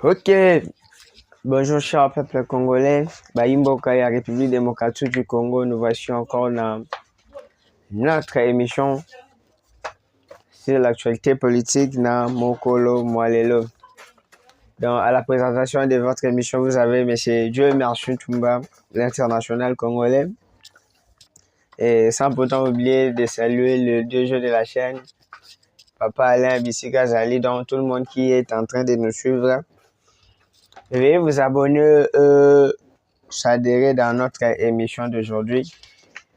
Ok, bonjour cher peuple congolais, Baïmboka et République démocratique du Congo, nous voici encore dans notre émission sur l'actualité politique dans Mokolo Moalelo. Donc, à la présentation de votre émission, vous avez M. Dieu Merci Tumba, l'international congolais. Et sans pourtant oublier de saluer le deux jeux de la chaîne, Papa Alain Bissika Zali, donc tout le monde qui est en train de nous suivre. Veuillez vous abonner, s'adhérer dans notre émission d'aujourd'hui,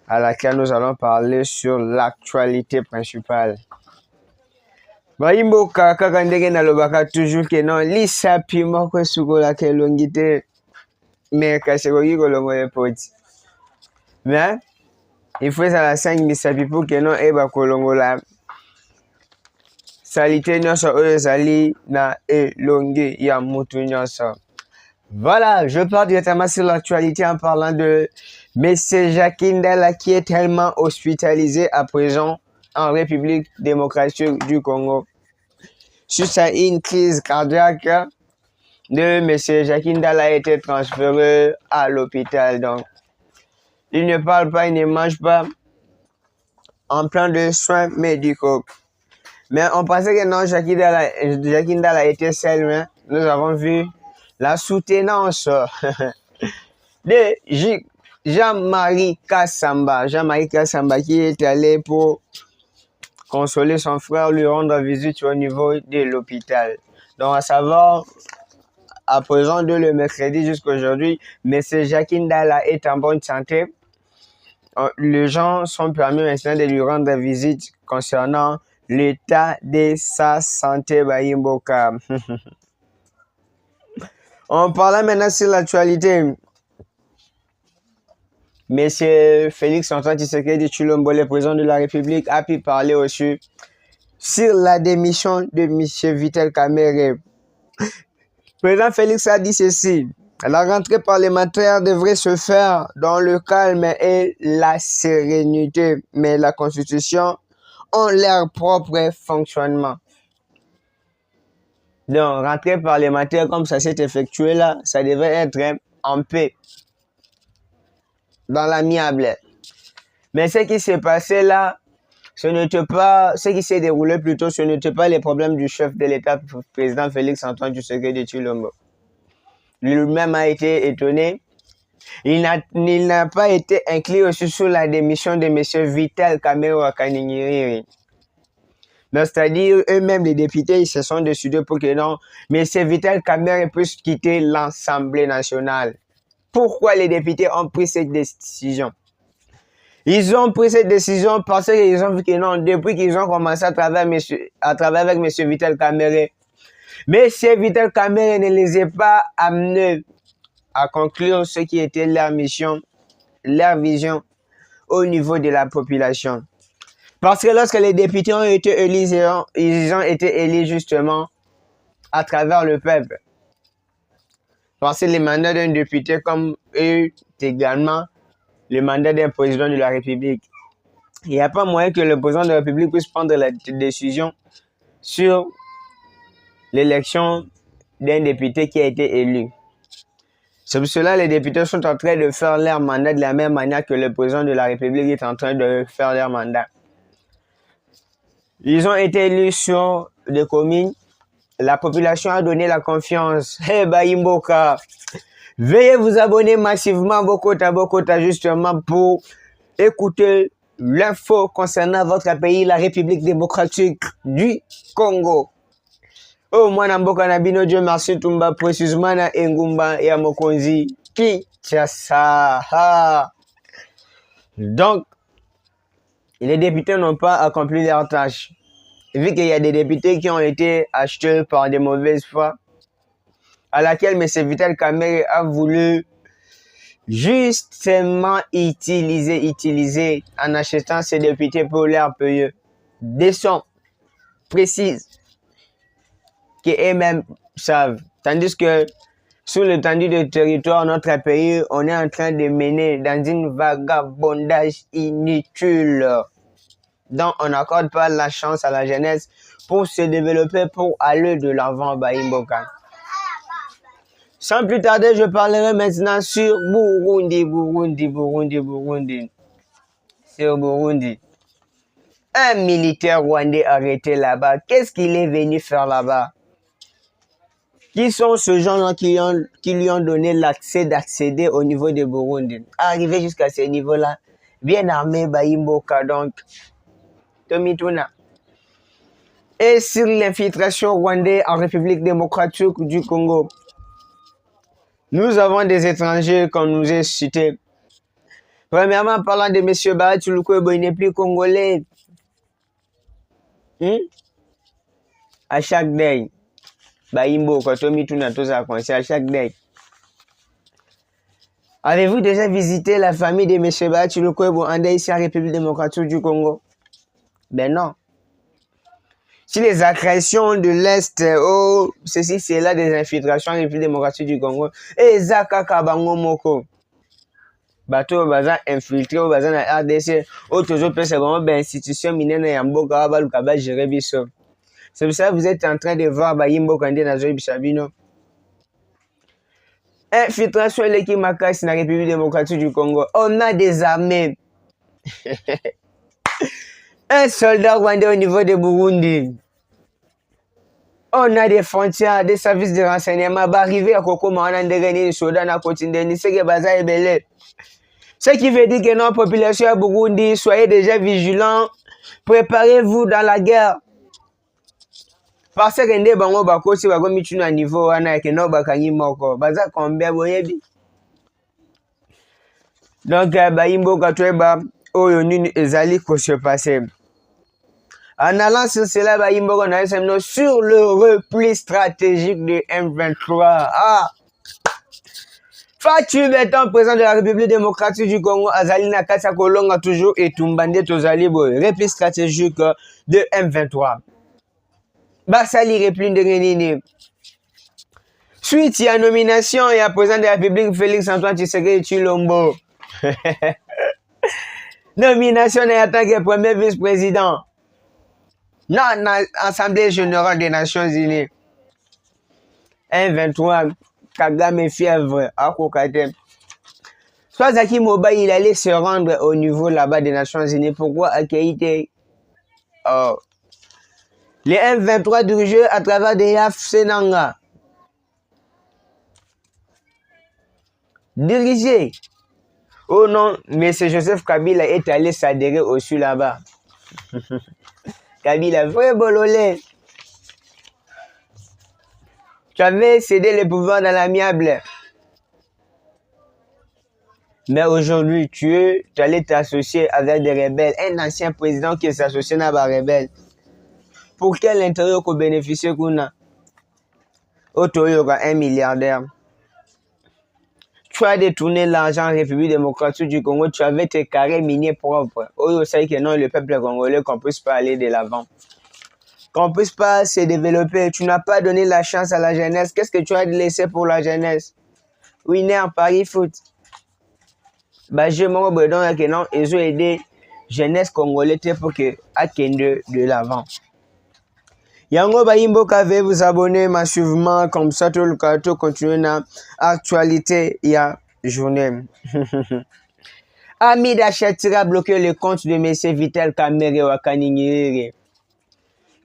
à laquelle nous allons parler sur l'actualité principale. Baimboka kaka ndenge nalobaka toujours que non lisapi moko sukola ke longite mais kasekoki kolongola poti. Mais il faut ça la 5 lisapi pour que non eba kolongola salite nyonso oyo ezali na elongi ya mutu nyonso. Voilà, je parle directement sur l'actualité en parlant de M. Jacques Ndala qui est tellement hospitalisé à présent en République démocratique du Congo. Suite à une crise cardiaque, de M. Jacques Ndala a été transféré à l'hôpital. Donc, il ne parle pas, il ne mange pas, en plein de soins médicaux. Mais on pensait que non, Jacques Ndala était seul, mais nous avons vu la soutenance de Jean-Marie Kassamba. Jean-Marie Kassamba qui est allé pour consoler son frère, lui rendre visite au niveau de l'hôpital. Donc, à savoir, à présent de le mercredi jusqu'à aujourd'hui, M. Jacques Ndala est en bonne santé. Les gens sont permis maintenant de lui rendre visite concernant l'état de sa santé. Baïmboka. On parle maintenant sur l'actualité. Monsieur Félix Antoine Tshisekedi Tshilombo, le président de la République, a pu parler aussi sur la démission de M. Vital Kamerhe. Le président Félix a dit ceci: la rentrée parlementaire devrait se faire dans le calme et la sérénité, mais la Constitution a leur propre fonctionnement. Donc, rentrée parlementaire comme ça s'est effectué là, ça devait être en paix, dans l'amiable. Mais ce qui s'est passé là, ce qui s'est déroulé plutôt, ce n'était pas les problèmes du chef de l'État, président Félix Antoine Tshisekedi Tshilombo. Lui-même a été étonné. Il n'a pas été inclus aussi sur la démission de M. Vital Kamerhe Kaningiri. C'est-à-dire, eux-mêmes, les députés, ils se sont décidés pour que non, M. Vital Kamerhe puisse quitter l'Assemblée nationale. Pourquoi les députés ont pris cette décision? Ils ont pris cette décision parce qu'ils ont vu que non, depuis qu'ils ont commencé à travailler avec M. Vital Kamerhe, M. Vital Kamerhe ne les a pas amenés à conclure ce qui était leur mission, leur vision au niveau de la population. Parce que lorsque les députés ont été élus, ils ont été élus justement à travers le peuple. Parce que les mandats d'un député comme eux également le mandat d'un président de la République. Il n'y a pas moyen que le président de la République puisse prendre la décision sur l'élection d'un député qui a été élu. C'est pour cela que les députés sont en train de faire leur mandat de la même manière que le président de la République est en train de faire leur mandat. Ils ont été élus sur des communes. La population a donné la confiance. Hey Baïmboka, veuillez vous abonner massivement Bokota justement pour écouter l'info concernant votre pays, la République démocratique du Congo. Oh, moi, Namboka Nabino, Dieu merci, Tumba, précisément, na Engumba et à Mokonzi, Kinshasa. Donc, les députés n'ont pas accompli leur tâche. Vu qu'il y a des députés qui ont été achetés par des mauvaises foi, à laquelle M. Vital Kamerhe a voulu justement utiliser en achetant ces députés pour leur payer des sommes précises qu'eux-mêmes savent. Tandis que sur l'étendue du territoire, notre pays, on est en train de mener dans une vagabondage inutile. Donc, on n'accorde pas la chance à la jeunesse pour se développer, pour aller de l'avant, Baïmboka. Sans plus tarder, je parlerai maintenant sur Burundi. Sur Burundi. Un militaire rwandais arrêté là-bas. Qu'est-ce qu'il est venu faire là-bas? Qui sont ces gens-là qui lui ont donné l'accès d'accéder au niveau de Burundi? Arrivé jusqu'à ce niveau-là, bien armé, Bayimboka, donc, Tomituna. Et sur l'infiltration rwandaise en République démocratique du Congo, nous avons des étrangers qu'on nous a cités. Premièrement, parlant de M. Bahatulukwebo, il n'est plus congolais. À chaque day. Baimbo, quand on tout à chaque day. Avez-vous déjà visité la famille de M. Bahatulukwebo en ici en République démocratique du Congo? Ben non. Si les agressions de l'Est, oh, ceci, c'est là des infiltrations en République démocratique du Congo. Et Zaka Kabango Moko. Bateau baza infiltré au baza na RDC. Autres c'est vraiment ben institution minière na Yamboka Abalukaba gérer biso. C'est pour ça que vous êtes en train de voir Bayimbo Kandé na Zoé Bishabino. Infiltration de l'équipe Makasi dans la République démocratique du Congo. On a des armées. Un soldat rwandais au niveau de Burundi. On a des frontières, des services de renseignement. Bah, arriver à Koko Mahanandegani, Soudan, à Kotindeni, c'est que Baza est belé. Ce qui veut dire que notre population à Burundi, soyez déjà vigilants. Préparez-vous dans la guerre. Parce que nous bango bako si bako mitu na niveau wana ke no bakanyi moko baza combien boyebi. Donc bayimbo katweba oyo nini ezali ko se passer. En allant sur cela bayimbo na sur le repli stratégique de M23. Ah. Fatou Beton, président de la République démocratique du Congo, Azali Nakasa Kolonga toujours et Tumbande Tozali Boy, repli stratégique de M23. Basali repli de Renini. Suite à nomination et à président de la République Félix Antoine Tshisekedi Tshilombo. Nomination et en tant que premier vice-président. Non, Assemblée générale des Nations Unies. M23. Kagame fièvre à Kokate. Soit Zaki Moba, il allait se rendre au niveau là-bas des Nations Unies. Pourquoi accueillir les M23 dirigés à travers des YAF Senanga? Dirigé. Oh non, mais c'est Joseph Kabila est allé s'adhérer au-dessus là-bas. Kabila, vrai bololé. Tu avais cédé les pouvoirs dans l'amiable. Mais aujourd'hui, tu allais t'associer avec des rebelles. Un ancien président qui s'associe avec des rebelles. Pour quel intérêt qu'on bénéficie qu'on a? Autour un milliardaire. Tu as détourné l'argent en République démocratique du Congo. Tu avais tes carrés miniers propres. Au sait que non, le peuple congolais qu'on puisse pas aller de l'avant. Qu'on puisse pas se développer. Tu n'as pas donné la chance à la jeunesse. Qu'est-ce que tu as laissé pour la jeunesse? Winner, Paris Foot. Bah, je m'en vais donc que non, ils ont aidé jeunesse congolaise pour que akende de l'avant. Yango Bayimbo Kave, vous abonnez massivement comme ça tout le cas, tout continue dans actualité il y a journée. Amida Chatira a bloqué le compte de M. Vital Kamere Wakaningiri.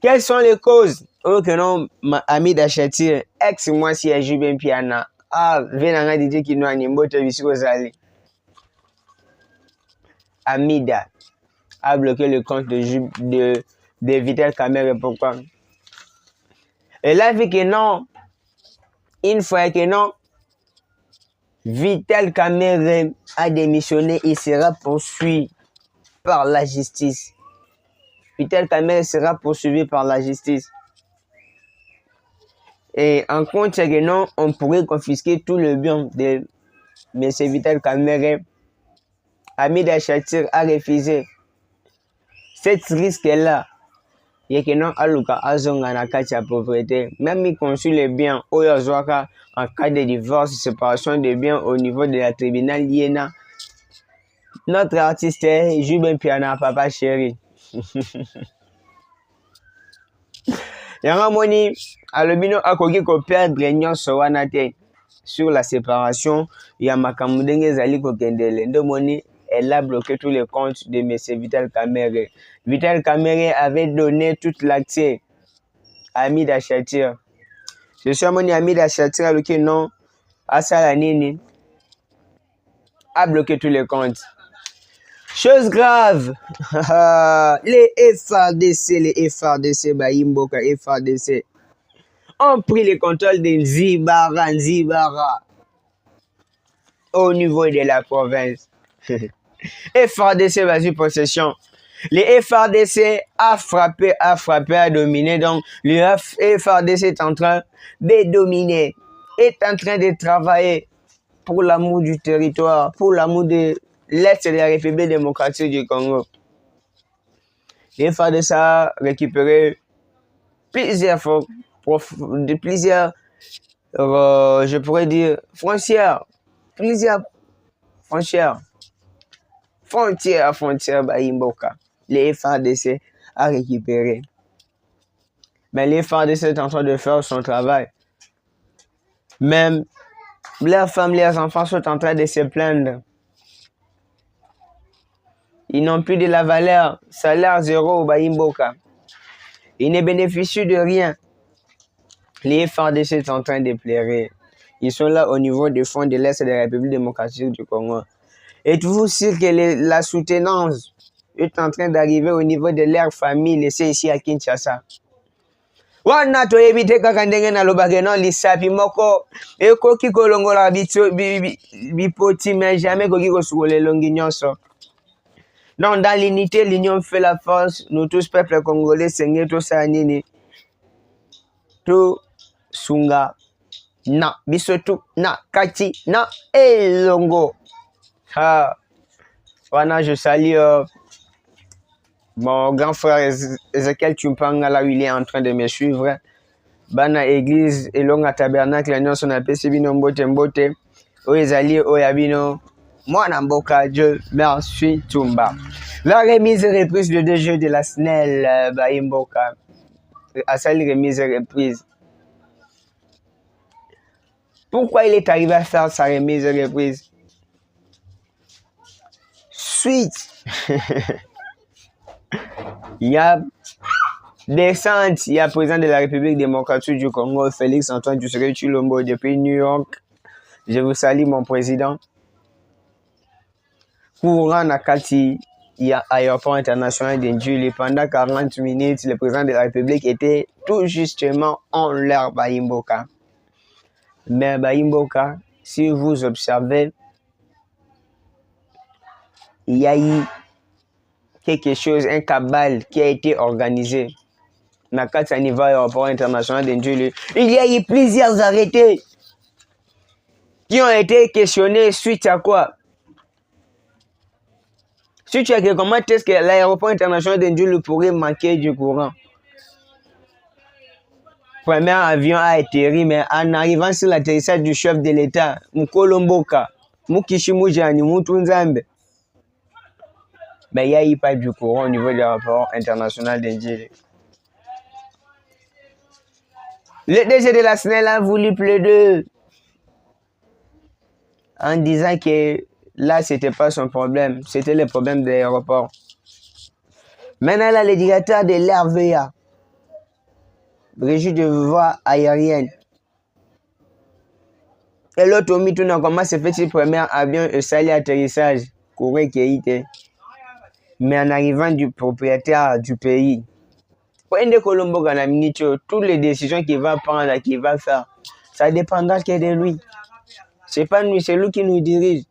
Quelles sont les causes? Oh que non, Amida Chatira, ex-moi si elle joue bien piano. Ah, venanga DJ qui nous anime, bote biskozali. Amida a bloqué le compte de Vital Kamere. Pourquoi? Et là, vu que non, une fois que non, Vital Kamere a démissionné, il sera poursuivi par la justice. Vital Kamere sera poursuivi par la justice. Et en compte que non, on pourrait confisquer tout le bien de M. Vital Kamere. Amida Chatira a refusé. Cette risque-là, il y a que non, aluka azonga na kati ya pauvreté. Même il conçut les biens, oyazwaka en cas de divorce, séparation des biens au niveau de la tribunal Liena. Notre artiste joue bien piano, papa chéri. Yanga moni, alobino akoki ko perdre nyonso wana te. sur la séparation, il y a Makamudenge Zali Kokendele. Ndomoni, elle a bloqué tous les comptes de M. Vital Kamerhe. Vital Kamerhe avait donné toute l'accès à Hamida Chatir. Je suis mon Hamida Chatir, qui non, à Salanini, a bloqué tous les comptes. Chose grave, les FRDC, Bahimboka, FRDC, ont pris le contrôle de Nzibara au niveau de la province. FRDC va sur possession. Les FRDC a frappé, a dominé. Donc, le FRDC est en train de dominer, est en train de travailler pour l'amour du territoire, pour l'amour de l'Est de la République démocratique du Congo. Les FRDC a récupéré plusieurs, je pourrais dire, frontières, frontières, Bahimboka. Les FRDC a récupéré. Mais les FRDC est en train de faire son travail. Même leurs femmes, leurs enfants sont en train de se plaindre. Ils n'ont plus de la valeur. Salaire zéro au Bahimboka. Ils ne bénéficient de rien. Les FRDC sont en train de pleurer. Ils sont là au niveau des fonds de l'Est de la République démocratique du Congo. Êtes-vous sûr que la soutenance est en train d'arriver au niveau de leur famille laissée ici à Kinshasa? Wana to ebite kaka ndenge na lobake non lisapi moko ekoki kolongola bipoti mais jamais koki kosukola elongi nyonso. Donc dans l'unité, l'union fait la force. Nous tous, peuple congolais, Seigneur, tout ça, nini. Tout sunga na bisotu na kati na elongo. Ah, voilà, je salue mon grand frère Ezekiel Chumpanga, là où il est en train de me suivre. Bana église elonga tabernacle l'union son appelé Sibino Mbote Mbote. Oezali Oyabino. Moi Namboka, Dieu merci Tumba. La remise et reprise de deux jeux de la SNEL Bahimboka. À sa remise et reprise. Pourquoi il est arrivé à faire sa remise et reprise? Suite. Il y a descente, il y a président de la République démocratique du Congo, Félix Antoine Tshisekedi Tshilombo depuis New York. Je vous salue mon président. Courant Nakati, il y a aéroport international d'Indjuli. Pendant 40 minutes, le président de la République était tout justement en l'air Bahimboka. Mais Bahimboka, si vous observez, il y a eu quelque chose, un cabale qui a été organisé. Nakati, à niveau aéroport international d'Indjuli. Il y a eu plusieurs arrêtés qui ont été questionnés suite à quoi? Si tu as que comment est-ce que l'aéroport international d'Indjuli pourrait manquer du courant? Premier avion a atterri, mais en arrivant sur l'atterrissage du chef de l'État, Mkolomboka, Mukishimujani, Mutunzambe, mais il n'y a eu pas du courant au niveau de l'aéroport international d'Indjili. Le DG de la SNEL a voulu plaider en disant que là, ce n'était pas son problème, c'était le problème de l'aéroport. Maintenant, là, le directeur de l'RVA, Régie de voie aérienne, et l'autre, au milieu, comment se fait-il premier avion et sali atterrissage, courir qui était. Mais en arrivant du propriétaire du pays, toutes les décisions qu'il va prendre, qu'il va faire, ça dépendra que de lui. C'est pas nous, c'est lui qui nous dirige.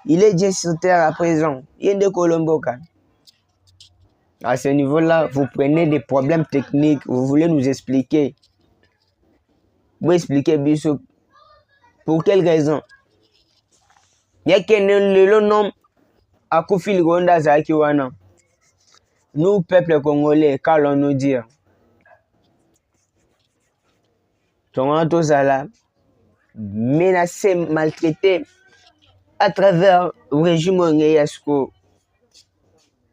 Il est Dieu sur terre à présent. Il est de Colomboka. À ce niveau-là, vous prenez des problèmes techniques, vous voulez nous expliquer. Vous expliquez, Bissou, pour quelle raison? Il y a le nom à Kofi Rwanda Zakiwana. Nous, peuple congolais, qu'allons-nous dire? Toronto Zala, menacé, maltraité à travers le régime Ongeyasko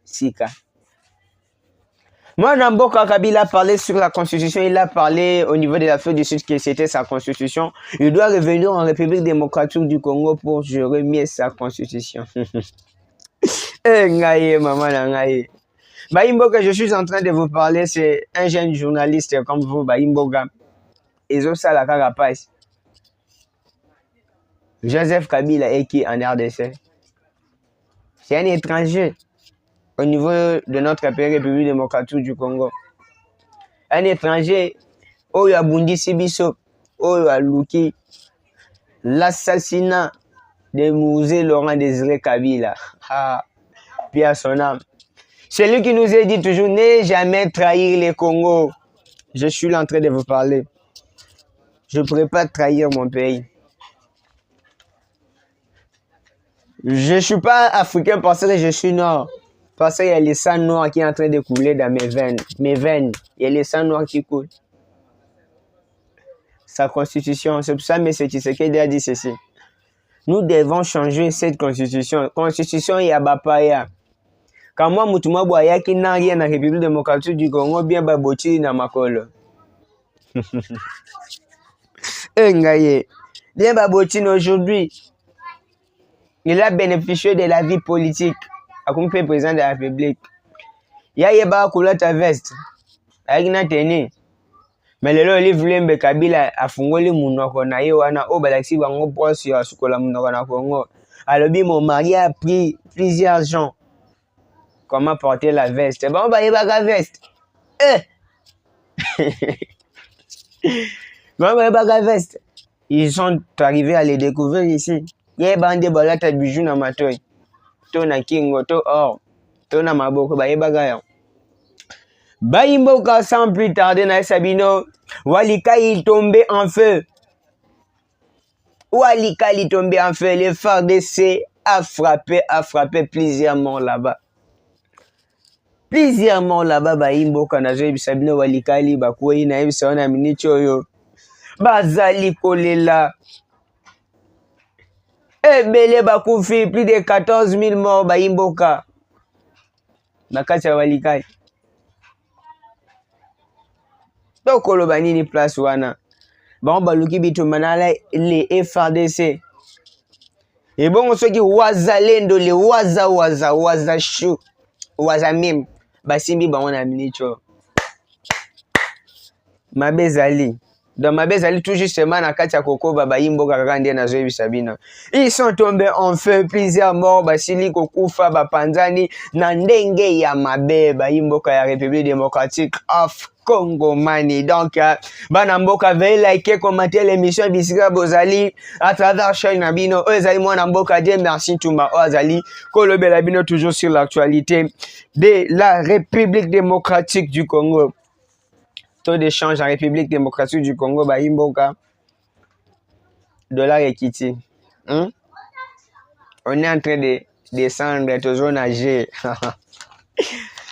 Sika. Moi, Namboka Kabila a parlé sur la constitution, il a parlé au niveau de l'Afrique du Sud que c'était sa constitution. Il doit revenir en République démocratique du Congo pour gérer mieux sa constitution. Baimboka, je suis en train de vous parler, c'est un jeune journaliste comme vous, Baimboka. Ils ont ça la carapace. Joseph Kabila est qui en RDC? C'est un étranger au niveau de notre pays, République démocratique du Congo. Un étranger, Oyo Abundi Sibiso, Oyo Aluki, l'assassinat de Mouzé Laurent Désiré Kabila. Ah, puis à son âme. C'est lui qui nous a dit toujours, ne jamais trahir les Congo. Je suis là en train de vous parler. Je ne pourrais pas trahir mon pays. Je ne suis pas africain parce que je suis noir. Parce qu'il y a le sang noir qui est en train de couler dans mes veines. Il y a le sang noir qui coule. Sa constitution, c'est pour ça que M. Tshisekedi a dit ceci. Nous devons changer cette constitution. Constitution Yabapaya. Quand moi, Moutouma Boya qui n'a rien dans la République démocratique du Congo, bien Baboti dans ma colle. Bien Baboti aujourd'hui. Il a bénéficié de la vie politique comme président de la République. Il y a Yeba Koula ta veste. Avec na teni. Mais le livre Lembe Kabila a fungoli munoko na ye wana o balaxi bango posi ya sukola munoko na Congo. Alors mon mari a pris plusieurs gens. Comment porter la veste? Bon bah Yeba la veste. Bon bah Yeba la veste. Ils sont arrivés à les découvrir ici. Il y a bande balata bijou na matoy. To na kingo to or. To na maboko ba Yeba ga. Baimboka sans plus tarder na Sabino. Walika il tombé en feu. Walika il tombé en feu. Le FARDC a frappé plusieurs morts là-bas. Plusieurs morts là-bas. Baimboka na Joël Sabino Walika li bakoyi na ebisa na minichoyo. Bazali kolela. Ebele bakufi plus de 14 000 morts Baimboka. Nakati Walika. Tokolo banini place wana. Bon baluki bitu manala les FARDC. Et bon soki wazalendo le waza chou. Waza mim. Basimbi bango na minicho. Mabezali. Dans Mabezali tout justement na kati ya Kokoba Baimboka kakande na Zoebi Sabina. Ils sont tombés en feu plusieurs morts basili kokufa bapanzani na ndenge ya mabe Baimboka ya République démocratique of Congo mani. Donc banamboka veuillez liker, commenter l'émission Bisika Bozali à travers chaîne Nabino. Ozali mwana mboka Dieu merci Touma Ozali Kolobela Bino toujours sur l'actualité de la République démocratique du Congo. Taux d'échange en République démocratique du Congo, Baimboka, dollar equity. On est en train de descendre, toujours nager.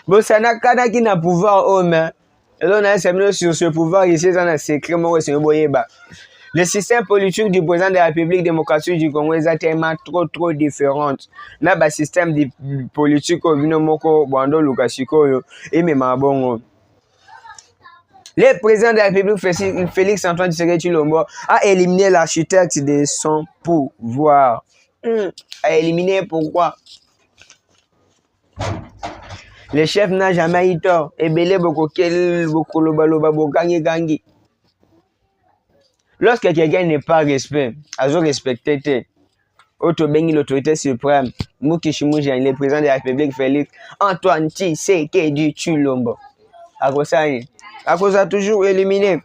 Bon, ça n'a qu'à qui n'a pouvoir homme. Et là, on a un séminaire sur ce pouvoir ici, dans un secret, moi, c'est le système politique du président de la République démocratique du Congo est tellement trop différent. Là, le système politique au Vinomoko, Bando, Lukashiko, et même bon. Le président de la République, Félix Antoine Tshisekedi Tshilombo, a éliminé l'architecte de son pouvoir. A éliminé pourquoi? Le chef n'a jamais eu tort. Ebele beaucoup lobaloba bokangi gangi. Lorsque quelqu'un n'est pas respect, a respecté Otobengi l'autorité suprême, Mukishimuja, le président de la République Félix Antoine Tshisekedi Tshilombo. À quoi ça? À cause a toujours éliminé.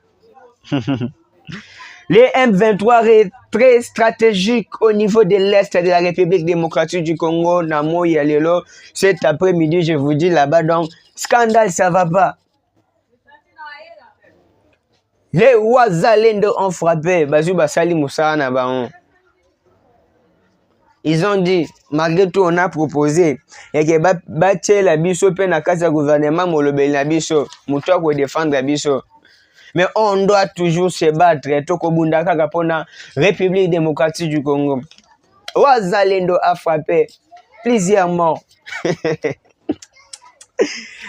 Les M23 est très stratégique au niveau de l'Est de la République démocratique du Congo. Namo Yalelo, cet après-midi, je vous dis là-bas, donc, scandale, ça va pas. Les Ouazalendo ont frappé. Bazou Basali Moussa Nabaon. Ils ont dit, malgré tout, on a proposé. Et que Baché la biso, pe na kasa gouvernement, molobel la biso, moutoua pour défendre la biso. Mais on doit toujours se battre. Toko Bundaka Kapona, République démocratique du Congo. Ouazalendo a frappé. Plusieurs morts.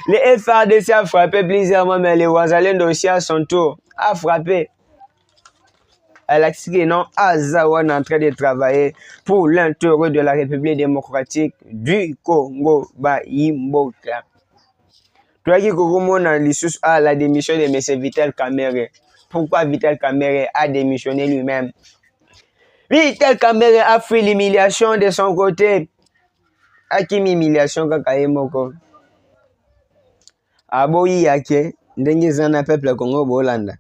Les FRDC a frappé plusieurs mois, mais les Wazalendo aussi à son tour a frappé. Elle a expliqué non, Azawan est en train de travailler pour l'intérêt de la République démocratique du Congo. Baimboka. Toi qui a la démission de M. Vital Kamerhe. Pourquoi Vital Kamerhe a démissionné lui-même? Vital Kamerhe a fait l'humiliation de son côté. A qui humiliation kakayemoko? Aboyi yake ndenge zana peuple Congo bolanda.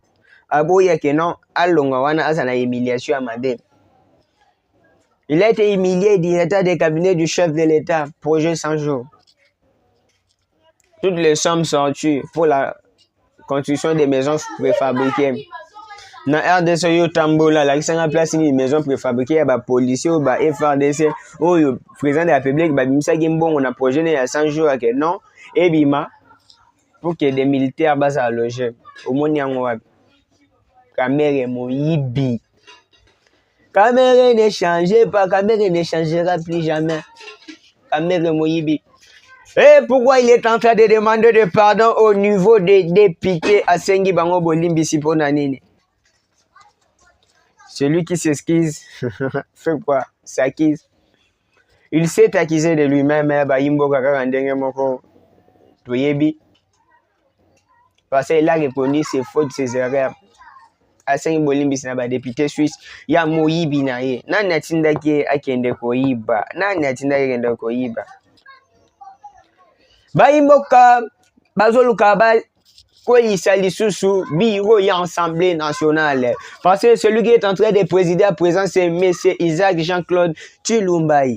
Aboyi yake non alonga wana asana humiliation amade. Il a été humilié directeur des cabinets du chef de l'État, projet 100 jours. Toutes les sommes sorties pour la construction des maisons préfabriquées. Dans RDC, yo tambola, la qui place une maison préfabriquée, il y a des policiers, il y a des FRDC, le président de la République, on a projet il y a 100 jours, non, et bima, pour que des militaires basent à loger. Au moins, il y a Kamerhe Moyibi. Kamerhe ne changeait pas, Kamerhe ne changera plus jamais. Kamerhe Moyibi. Et pourquoi il est en train de demander de pardon au niveau des députés à Sengi Bango Bolimbi Siponanini? Celui qui s'excuse, fait quoi? S'accuse. Il s'est accusé de lui-même, parce qu'il a reconnu ses fautes, ses erreurs. À Sengi Bolimbi, c'est un député suisse. Il y a Moyibi Naye. Nani atinda ki akende koyiba. Nani atinda ki akende koyiba. Baimboka bazoluka ba koyisa lisusu biro ya Assemblée nationale. Parce que celui qui est en train de présider à présent, c'est M. Isaac Jean-Claude Tshilombaï.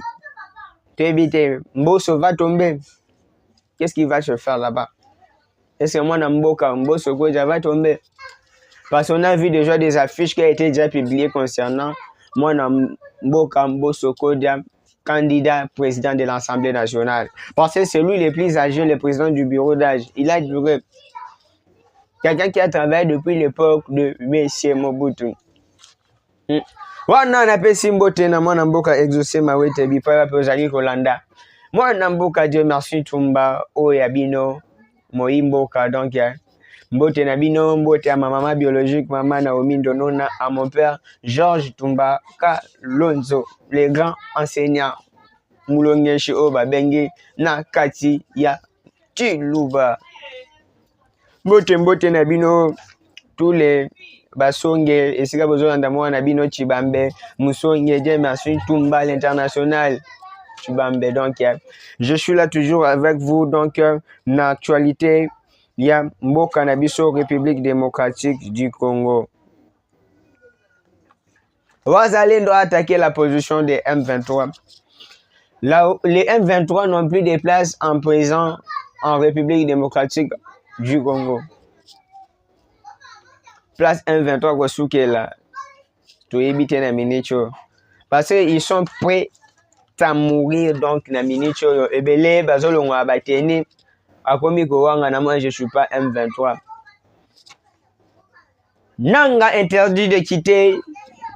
T'éviter, Mbosso va tomber. Qu'est-ce qu'il va se faire là-bas? Est-ce que moi, Mboka, Mbosso va tomber? Parce qu'on a vu déjà des affiches qui ont été déjà publiées concernant moi, Mboka, Mbosso Kodia, candidat président de l'Assemblée nationale. Parce que c'est lui le plus âgé, le président du bureau d'âge. Il a duré. Quelqu'un qui a travaillé depuis l'époque de M. Mobutu. Wana na pesi mbote na mwana mboka exaucé mawete bipaya pe ozali kolanda. Mwana mboka Dieu merci tumba o ya bino moimboka donc mbote na bino mbote ya maman biologique maman Naomi Ndonona à mon père Georges Tumba Kalonzo, le grand enseignant Moulongeshi o babengi na kati ya Chiluba. Mbote na bino tous les basonge esika bozolanda mwana bino Chibambe Musonge Dieu merci Tumba l'international Chibambe. Donc je suis là toujours avec vous donc na actualité ya mboka na biso République démocratique du Congo. Wazalendo a attaqué la position des M23. Là, les M23 n'ont plus de place en présent en République démocratique du Congo. Place M23 kwa souke là. To éviter na minicho. Parce qu'ils sont prêts à mourir donc na minicho. Ebele bazolo ngwa bateni. Akomi kowanga na moi je suis pas M23. Nanga interdit de quitter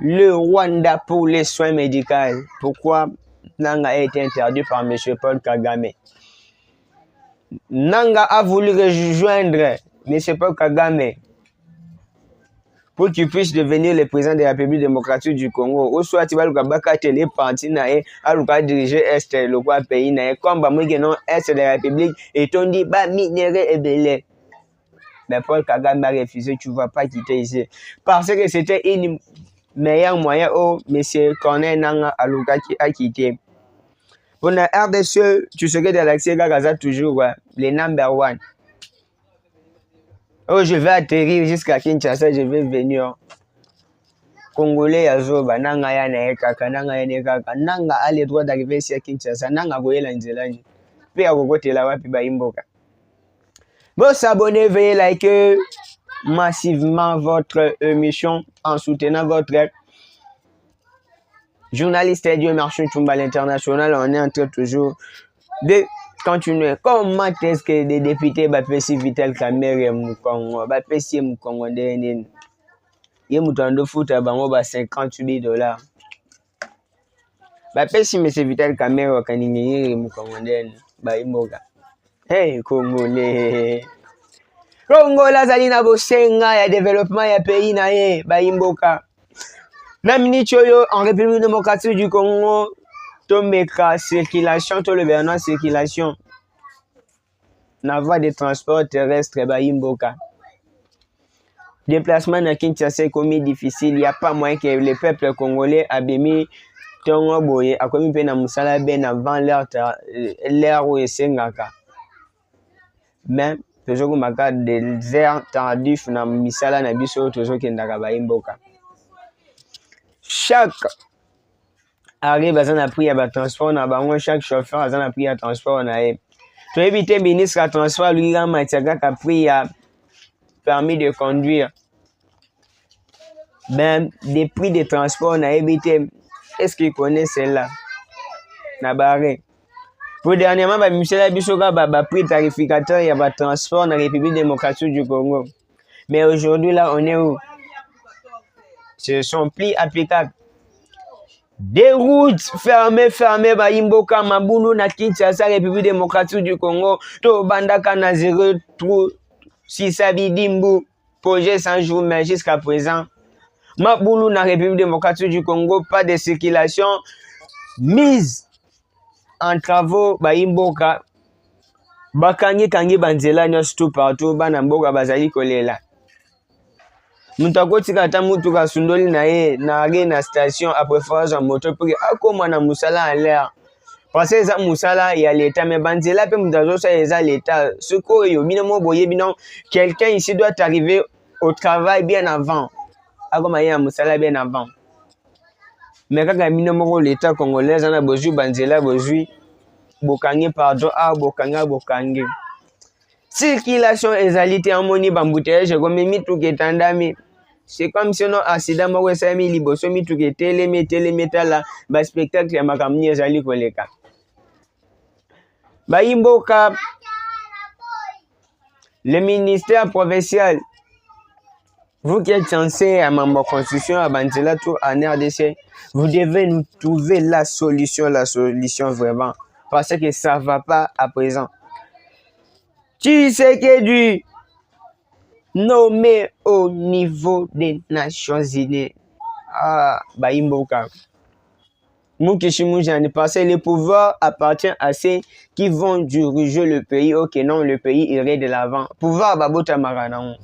le Rwanda pour les soins médicaux. Pourquoi Nanga a été interdit par M. Paul Kagame? Nanga a voulu rejoindre M. Paul Kagame pour qu'il puisse devenir le président de la République démocratique du Congo. Ou soit il va les partis à diriger Est, le pays, comme non Est de la République, et on dit bah minerai et belé. Mais Paul Kagame a refusé, tu ne vas pas quitter ici. Parce que c'était une meilleur moyen où M. Corneille Nanga qui a quitté. Pour la RDC, tu serais de l'accès Gaza toujours le number one. Oh, je vais atterrir jusqu'à Kinshasa, je vais venir. Congolais Azoba, Nanga ya Naekaka, Nanga ya Nekaka, Nanga a le droit d'arriver ici à Kinshasa, Nanga Goyela Nzelani. Puis à côté là, puis Baimboka. Bon, s'abonner, veuillez liker massivement votre émission en soutenant votre journaliste Dieu merci Tumba l'international. On est en train toujours de continuer. Comment est-ce que des députés bapesi Vital Kamerhe Mukongo, bapesi Mukongo ndeni? Ye mutando futa bango ba $58. Bapesi M. Vital Kamerhe kaningi Mukongo ndeni ba imboga. Hey, Congolais. Congolais azali na bosenga ya développement ya pays na ye bayimboka. Na minute oyo en République démocratique du Congo, tomeka circulation, to le Bernard circulation. Na voie de transport terrestre bayimboka. Déplacement na Kinshasa est difficile, il n'y a pas moyen que le peuple congolais a bémi tongo boye a commis pe na musala ben avant l'heure où esengaka. Mais toujours maka des heures tardif na misala na biso toujours kendaka bayimboka. Chaque arrive à un prix à transport na bango, chaque chauffeur a un prix à transport na e. To éviter ministre à transport lui ga matiaka ka prix à permis de conduire. Ben des prix de transport na éviter. Est-ce qu'il connaît celle-là? Nabaré. Pour dernièrement, Michel Bissoga a pris tarificateur et a transport dans la République démocratique du Congo. Mais aujourd'hui, là, on est où? Ce sont plus applicables. Des routes fermées, Imboka, Mabunu, na Kinshasa, République démocratique du Congo, to Bandaka, na 0, Sisabidimbu, projet 100 jours, mais jusqu'à présent, Mabunu, na République démocratique du Congo, pas de circulation mise en travaux Imboka. Bakangi banzela nyonso tout partout, bana mboka bazali kolela. Mutu akotika ata mutu kasundoli na ye na re na station après phase en moto pour akoma na musala en l'air. Parce que eza musala ya l'état mais banzela pe mutu azosa eza l'état. Ce koyo bino mo boye bino quelqu'un ici doit arriver au travail bien avant. Akoma ya musala bien avant. Mais kaka bino moko l'état congolais na bozui banzela bozui bokangi pardon bokangi. Circulation ezalité en moni bambouteillage comme mitu ketandami. C'est comme si on a accident moko esami liboso mitu ketele tala ba spectacle ya makamni ezali koleka. Bayimboka le ministère provincial, vous qui êtes censé à membre constitution à Banzela tout en RDC, vous devez nous trouver la solution vraiment parce que ça va pas à présent. Tu sais que du nommé au niveau des Nations Unies. Ah, Bayimboka. Moukishimujani, parce que le pouvoir appartient à ceux qui vont diriger le pays. Ok, non, le pays irait de l'avant. Pouvoir, Babota Marana.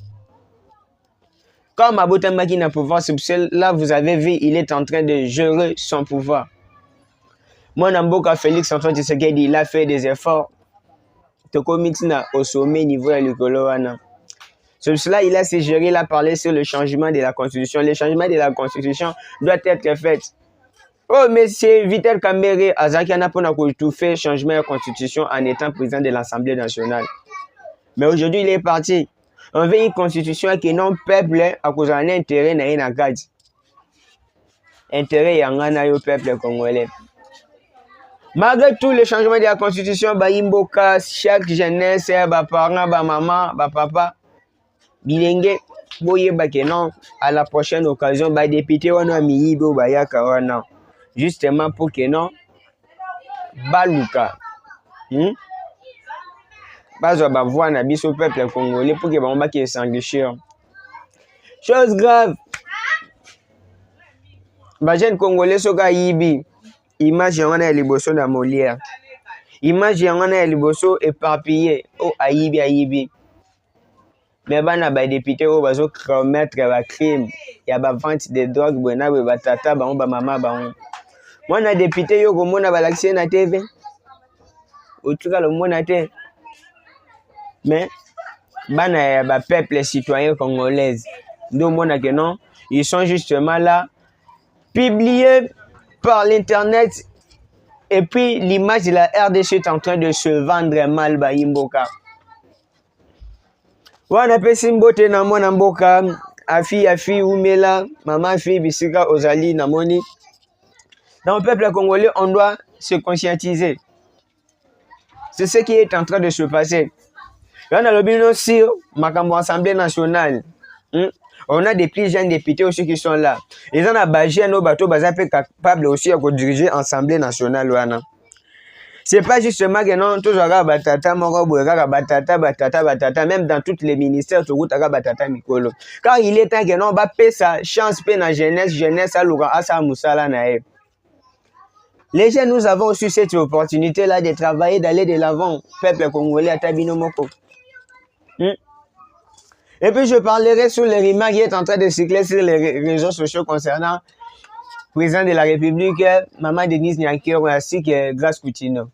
Comme Babota Makina pouvoir, c'est là, vous avez vu, il est en train de gérer son pouvoir. Moi, Namboka Félix Antoine Tshisekedi, il a fait des efforts. Au sommet niveau de l'école. Sur cela, il a suggéré, il a parlé sur le changement de la Constitution. Le changement de la Constitution doit être fait. Oh, mais c'est Vital Kamerhe Azakiana pour tout fait changement de la Constitution en étant président de l'Assemblée nationale. Mais aujourd'hui, il est parti. On veut une Constitution qui non peuple à cause d'un intérêt n'a rien à garder. Intérêt yangana au peuple congolais. Malgré tout le changement de la Constitution, Bayimboka, chaque jeunesse, parents, maman, papa, bilenge, boye non, à la prochaine occasion, député on a mis bayaka wana, justement pour que non, baluka, bazo bavoa na biso peuple congolais pour que bamba qui s'enrichir. Chose grave, jeune congolais soka yibi. Image yango na liboso na Molière. Image yango na liboso éparpillé. Oh ayibi. Mais bana ba député o bazo commettre ba crime. Ya ba vente de drogue bona ba tata ba mama ba. Moi na député yo komona ba laxé na TV. Otuka le mona te. Mais bana ya ba peuple citoyen congolais. Ndo mona que non, ils sont justement là publiés par l'internet et puis l'image de la RDC est en train de se vendre mal Bayimboka. Wana pesi mbote na mwana mboka afi umela maman afi bisika ozali na moni. Dans le peuple congolais, on doit se conscientiser. C'est ce qui est en train de se passer. Là, on a le bilan sur Makambo Assemblée nationale. On a des plus jeunes députés aussi qui sont là. Ils ont un bagé nos bateaux capables aussi de diriger l'Assemblée nationale. C'est pas justement que non, toujours batata, batata, même dans tous les ministères, tout batata mikolo. Car il est temps que non, va payer sa chance, payer la jeunesse, à l'ouga, à sa moussala nae. Les jeunes, nous avons aussi cette opportunité-là de travailler, d'aller de l'avant, peuple congolais à Tabino Moko. Et puis je parlerai sur les remarques qui est en train de circuler sur les réseaux sociaux concernant le président de la République, Maman Denise Nyakero, ainsi que Grace Coutinho.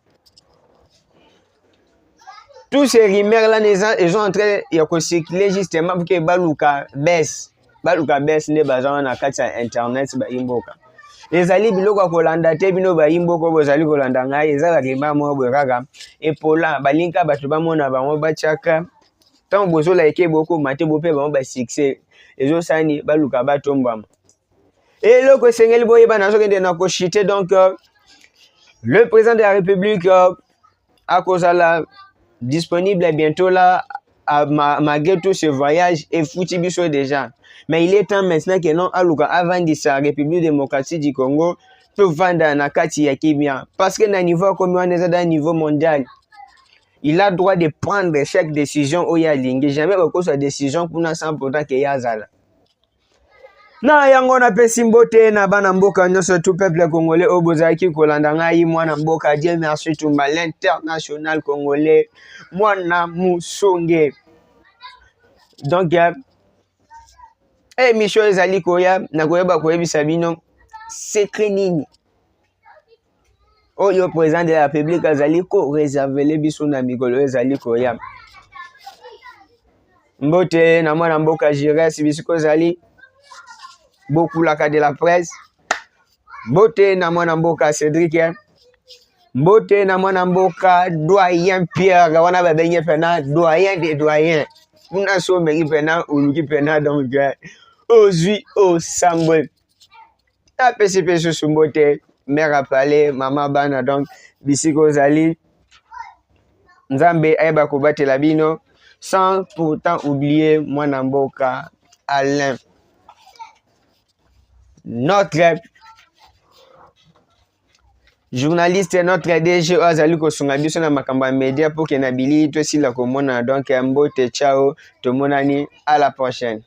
Tous ces rumeurs-là, ils sont en train de circuler justement pour que Baluka baisse. Baluka baisse, ne bazan na kati internet ba imboka. Ezali biloko kolanda te bino ba imboko bozali kolanda ngai ezala kema mo bwekaka. Epola balinka bato bamona bango bachaka. Tant bozo la eke beaucoup maté bopé bango ba succès. Ezo sani baluka batombama. Et le Sengeli Boye Banazo na kochite donc le président de la République a cause disponible bientôt là malgré tout ce voyage et foutu biso déjà. Mais il est temps maintenant que non aluka avant de sa République démocratique du Congo peut vendre na kati ya Kibia parce que na niveau comme on est à niveau mondial. Il a droit de prendre chaque décision au yalingi jamais beaucoup sa décision pour na 100% que yazala. Na yango na pesi mbote na bana mboka nyonso tout peuple congolais au bozaki kolanda ngai mwana mboka Dieu merci tumba l'international congolais mwana musonge. Donc émission ezali koya na koyeba koyebisa bino secret nini oyo président de la République azali ko réserver biso na mikolo ezali koya mbote na mwana mboka Jires bisiko ezali beaucoup la de la presse. Mbote na mwana mboka Cédric. Mbote na mwana mboka doyen Pierre. Wana babenye pena doyen des doyens. Una so meri pena uluki pena donc ozui o sambwe. Ta PCP sous mbote mère a parlé maman bana donc bisiko zali Nzambe ayeba kobate la bino sans pourtant oublier mwana mboka Alain. Notre journaliste, notre DG Azali Kosunga biso na makamba média pour que nabili to sila komona donc mbote ciao to monani à la prochaine.